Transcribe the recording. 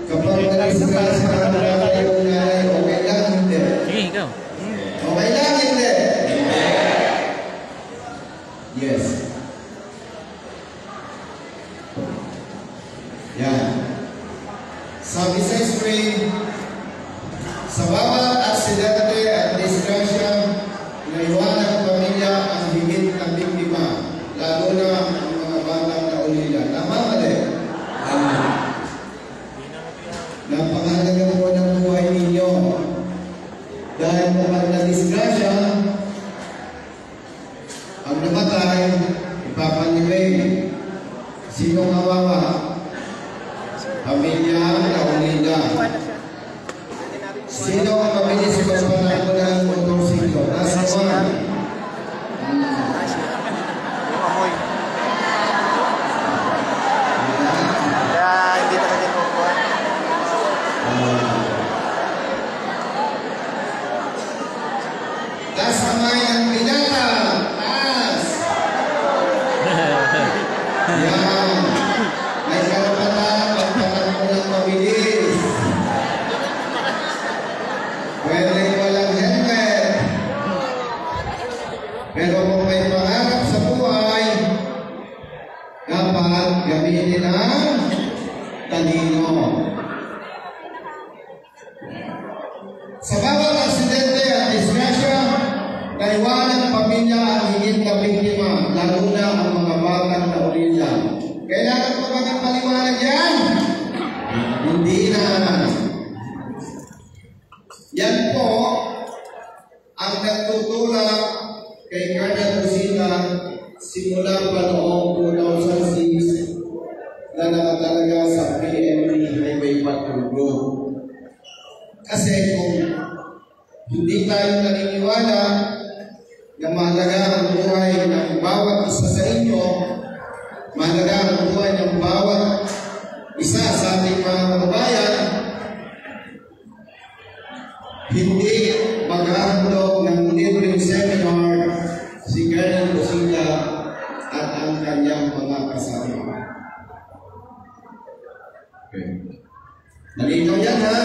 Kapag na-discuss ka na yung nanay, okay lang, hindi. Sige, ikaw. Okay lang, hindi. Yes. Yan. Sabi sa screen, sa bawat aksidente at disgrasya, naiwan ang pamilya ang higit na biktima, lalo na ang mga batang naulila. Tama mali? Napakahalaga po ng buhay ninyo. Dahil kapag na-disgrasya, ang namatay, ipapanibay. Sino kawawa? Pamilya naulila. Sino ang mabilis magpapanago ng motorsiklo? Nasa one. Taas kamay ang binata. Taas. Yan. May karapatan magpatakbo ng mabilis. Pwede walang helmet. Pero kung may pangarap sa buhay, dapat gamitin ang talino. Sa bawat aksidente at disgrasya, naiwan ang pamilya ang higit na biktima, lalo na ang mga batang naulila. Kailangan pa ba ng paliwanag yan? Hindi na. Yan po ang nagtutulak kay Colonel Rosita simula pa noong 2006 na nakatalaga sa PNP Highway Patrol Group. Kasi kung hindi tayo naniniwala na mahalaga ang buhay ng bawat isa sa inyo, mahalaga ang buhay ng bawat isa sa ating mga kababayan, hindi maghahandog ng libreng seminar si Colonel Rosita at ang kanyang mga kasama. Okay. Nalinaw yan ha?